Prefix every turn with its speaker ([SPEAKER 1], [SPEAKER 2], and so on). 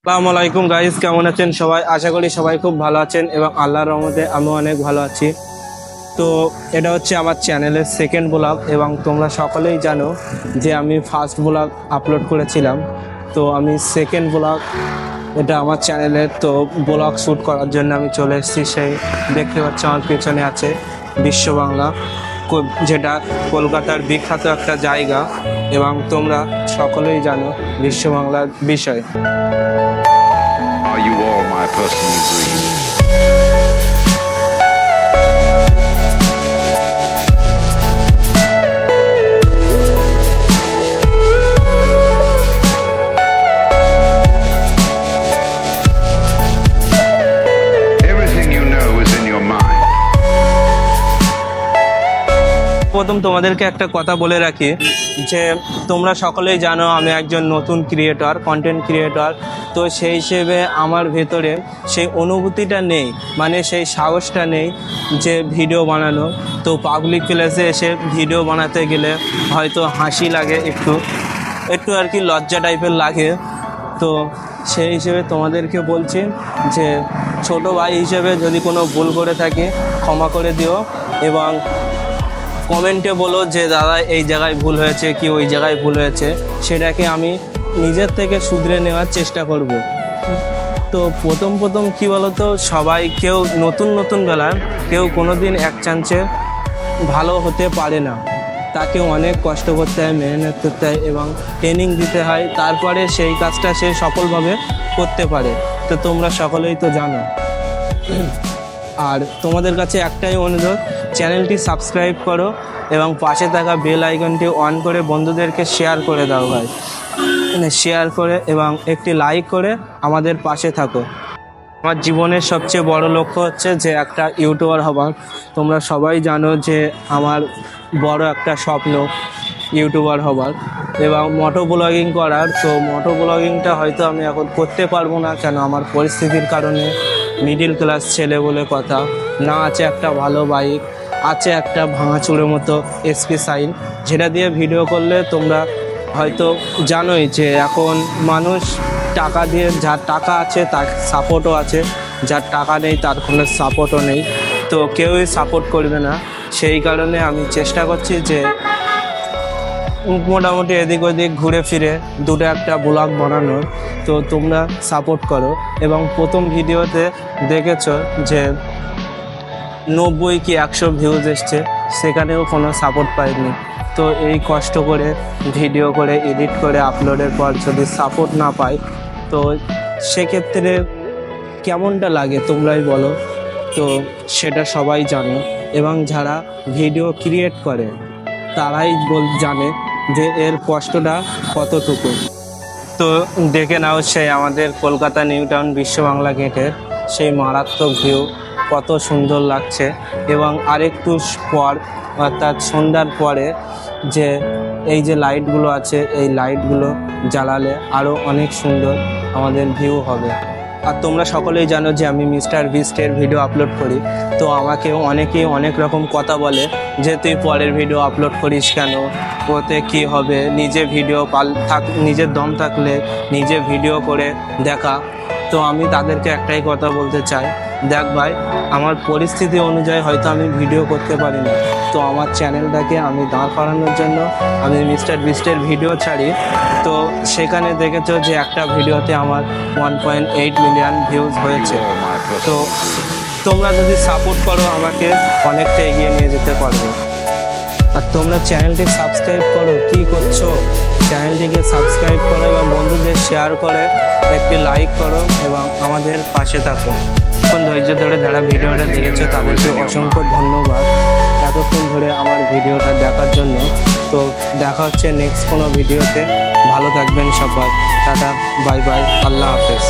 [SPEAKER 1] আসসালামু আলাইকুম গাইস, কেমন আছেন সবাই? আশা করি সবাই খুব ভালো আছেন এবং আল্লাহর রহমতে আমিও অনেক ভালো আছি। তো এটা হচ্ছে আমার চ্যানেলের সেকেন্ড ব্লগ এবং তোমরা সকলেই জানো যে আমি ফার্স্ট ব্লগ আপলোড করেছিলাম। তো আমি সেকেন্ড ব্লগ এটা আমার চ্যানেলের তো ব্লগ শ্যুট করার জন্য আমি চলে এসেছি। সেই দেখতে পাচ্ছি আমার পেছনে আছে বিশ্ব বাংলা, যেটা কলকাতার বিখ্যাত একটা জায়গা এবং তোমরা সকলেই জানো বিশ্ব বাংলার বিষয়।
[SPEAKER 2] Are you all my personal dreams? Everything you know is in your mind.
[SPEAKER 1] প্রথম তোমাদেরকে একটা কথা বলে রাখি যে তোমরা সকলেই জানো আমি একজন নতুন ক্রিয়েটর, কন্টেন্ট ক্রিয়েটর। তো সেই হিসেবে আমার ভেতরে সেই অনুভূতিটা নেই, মানে সেই সাহসটা নেই যে ভিডিও বানানো। তো পাবলিক প্লেসে এসে ভিডিও বানাতে গেলে হয়তো হাসি লাগে, একটু আর কি লজ্জা টাইপের লাগে। তো সেই হিসেবে তোমাদেরকে বলছি যে ছোট ভাই হিসেবে যদি কোনো ভুল করে থাকি ক্ষমা করে দিও এবং কমেন্টে বলো যে দাদা এই জায়গায় ভুল হয়েছে কি ওই জায়গায় ভুল হয়েছে, সেটাকে আমি নিজের থেকে শুধরে নেওয়ার চেষ্টা করব। তো প্রথম কি বলো তো, সবাই কেউ নতুন বেলায় কেউ কোনো দিন এক চান্সে ভালো হতে পারে না, তাকে অনেক কষ্ট করতে হয়, মেহনত করতে হয় এবং ট্রেনিং দিতে হয়, তারপরে সেই কাজটা সে সফলভাবে করতে পারে। তো তোমরা সকলেই তো জানো। আর তোমাদের কাছে একটাই অনুরোধ, চ্যানেলটি সাবস্ক্রাইব করো এবং পাশে থাকা বেল আইকনটি অন করে বন্ধুদেরকে শেয়ার করে দাও ভাই, শেয়ার করে এবং একটি লাইক করে আমাদের পাশে থাকো। আমার জীবনের সবচেয়ে বড় লক্ষ্য হচ্ছে যে একটা ইউটিউবার হবার। তোমরা সবাই জানো যে আমার বড় একটা স্বপ্ন ইউটিউবার হবার এবং মোটো ব্লগিং করার। তো মোটো ব্লগিংটা হয়তো আমি এখন করতে পারবো না, কেন আমার পরিস্থিতির কারণে। মিডিল ক্লাস ছেলে বলে কথা, না আছে একটা ভালো বাইক, আছে একটা ভাঙাচুরের মতো এসপি সাইন, যেটা দিয়ে ভিডিও করলে তোমরা হয়তো জানোই যে এখন মানুষ টাকা দিয়ে, যার টাকা আছে তার সাপোর্টও আছে, যার টাকা নেই তার কোনো সাপোর্টও নেই। তো কেউই সাপোর্ট করবে না। সেই কারণে আমি চেষ্টা করছি যে মোটামুটি এদিক ওদিক ঘুরে ফিরে দুটো একটা ব্লগ বানানোর। তো তোমরা সাপোর্ট করো এবং প্রথম ভিডিওতে দেখেছো যে 90 কি 100 ভিউজ এসছে, সেখানেও কোনো সাপোর্ট পাইনি। তো এই কষ্ট করে ভিডিও করে এডিট করে আপলোডের পর যদি সাপোর্ট না পাই তো সেক্ষেত্রে কেমনটা লাগে তোমরাই বলো। তো সেটা সবাই জানো এবং যারা ভিডিও ক্রিয়েট করে তারাই জানে যে এর কষ্টটা কতটুকু। তো দেখে নাও সেই আমাদের কলকাতা নিউ টাউন বিশ্ব বাংলা গেটের সেই মারাত্মক ভিউ, কত সুন্দর লাগছে। এবং আরেকটু পর অর্থাৎ সন্ধ্যার পরে যে এই যে লাইটগুলো আছে, এই লাইটগুলো জ্বালালে আরও অনেক সুন্দর আমাদের ভিউ হবে। আর তোমরা সকলেই জানো যে আমি মিস্টার বিস্টের ভিডিও আপলোড করি। তো আমাকে অনেকেই অনেক রকম কথা বলে যে তুই পরের ভিডিও আপলোড করিস কেন, ওতে কি হবে, নিজে ভিডিও নিজের দম থাকলে নিজে ভিডিও করে দেখা। তো আমি তাদেরকে একটাই কথা বলতে চাই, দেখ ভাই, আমার পরিস্থিতি অনুযায়ী হয়তো আমি ভিডিও করতে পারি না। তো আমার চ্যানেলটাকে আমি দাঁড় করানোর জন্য আমি মিস্টার বিস্টের ভিডিও ছাড়ি। তো সেখানে দেখেছো যে একটা ভিডিওতে আমার 1.8 মিলিয়ন ভিউজ হয়েছে। তো তোমরা যদি সাপোর্ট করো আমাকে অনেকটা এগিয়ে নিয়ে যেতে পারবে। আর তোমরা চ্যানেলটি সাবস্ক্রাইব করো, কী করছো? চ্যানেলটিকে সাবস্ক্রাইব করো এবং বন্ধুদের শেয়ার করে একটি লাইক করো এবং আমাদের পাশে থাকো। এতক্ষণ ধৈর্য ধরে যারা ভিডিওটা দেখেছো তাদেরকে অসংখ্য ধন্যবাদ এতক্ষণ ধরে আমার ভিডিওটা দেখার জন্য। তো দেখা হচ্ছে নেক্সট কোনো ভিডিওতে। ভালো থাকবেন সবাই, টাটা, বাই বাই, আল্লাহ হাফেজ।